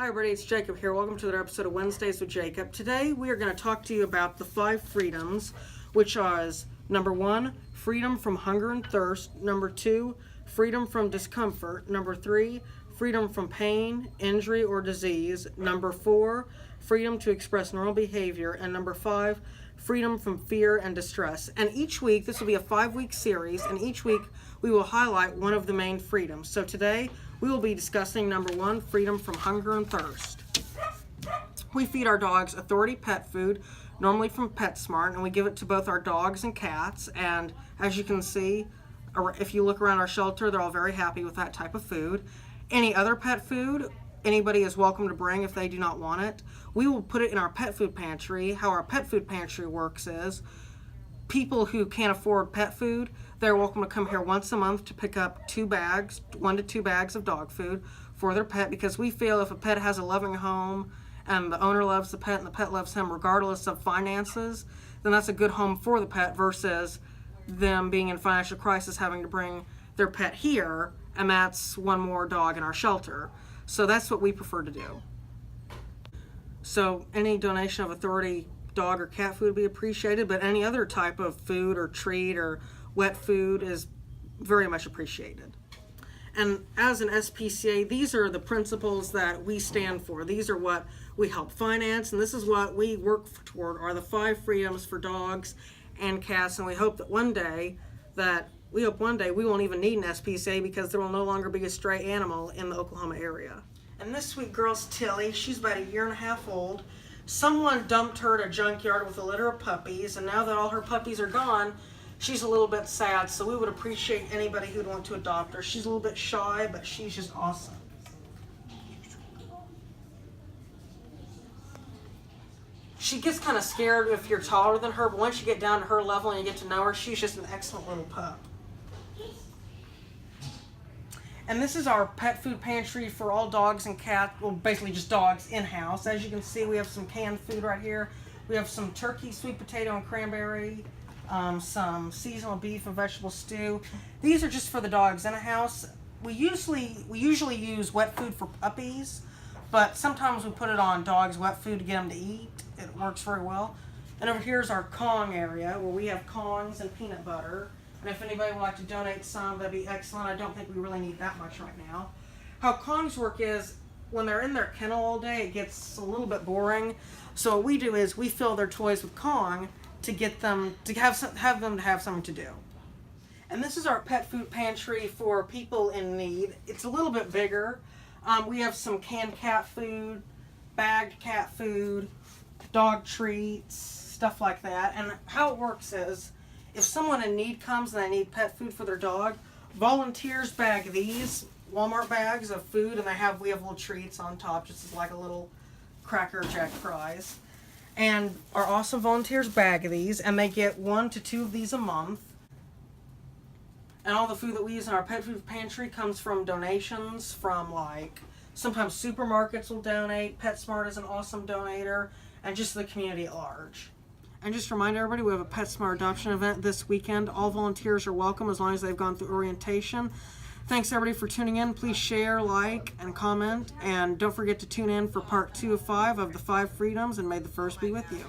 Hi everybody, it's Jacob here. Welcome to another episode of Wednesdays with Jacob. Today we are going to talk to you about the 5 freedoms, which are number 1, freedom from hunger and thirst, number 2, freedom from discomfort, number 3, freedom from pain, injury, or disease, number 4, freedom to express normal behavior, and number 5, freedom from fear and distress. And each week, this will be a 5-week series, and each week we will highlight one of the main freedoms. So today we will be discussing number 1, freedom from hunger and thirst. We feed our dogs authority pet food, normally from PetSmart, and we give it to both our dogs and cats. And as you can see, if you look around our shelter, they're all very happy with that type of food. Any other pet food, anybody is welcome to bring if they do not want it. We will put it in our pet food pantry. How our pet food pantry works is, people who can't afford pet food, they're welcome to come here once a month to pick up 1 to 2 bags of dog food for their pet, because we feel if a pet has a loving home and the owner loves the pet and the pet loves him regardless of finances, then that's a good home for the pet versus them being in financial crisis having to bring their pet here, and that's one more dog in our shelter. So that's what we prefer to do. So any donation of authority dog or cat food would be appreciated, but any other type of food or treat or wet food is very much appreciated. And as an SPCA, these are the principles that we stand for. These are what we help finance, and this is what we work toward, are the 5 freedoms for dogs and cats. And we hope that one day we won't even need an SPCA, because there will no longer be a stray animal in the Oklahoma area. And this sweet girl's Tilly. She's about 1.5 years old. Someone dumped her at a junkyard with a litter of puppies, and now that all her puppies are gone, she's a little bit sad, so we would appreciate anybody who'd want to adopt her. She's a little bit shy, but she's just awesome. She gets kind of scared if you're taller than her, but once you get down to her level and you get to know her, she's just an excellent little pup. And this is our pet food pantry for all dogs and cats, well, basically just dogs in-house. As you can see, we have some canned food right here. We have some turkey, sweet potato, and cranberry, some seasonal beef and vegetable stew. These are just for the dogs in-house. We usually use wet food for puppies, but sometimes we put it on dogs' wet food to get them to eat. It works very well. And over here is our Kong area, where we have Kongs and peanut butter. And if anybody would like to donate some, that'd be excellent. I don't think we really need that much right now. How Kongs work is, when they're in their kennel all day, it gets a little bit boring. So what we do is we fill their toys with Kong to get them to have something to do. And this is our pet food pantry for people in need. It's a little bit bigger. We have some canned cat food, bagged cat food, dog treats, stuff like that. And how it works is, if someone in need comes and they need pet food for their dog, volunteers bag these Walmart bags of food, and we have little treats on top, just as like a little Cracker Jack fries. And our awesome volunteers bag these, and they get 1 to 2 of these a month. And all the food that we use in our pet food pantry comes from donations from, like, sometimes supermarkets will donate, PetSmart is an awesome donator, and just the community at large. And just to remind everybody, we have a PetSmart adoption event this weekend. All volunteers are welcome as long as they've gone through orientation. Thanks everybody for tuning in. Please share, like, and comment. And don't forget to tune in for part 2 of 5 of the 5 freedoms, and may the first be with you.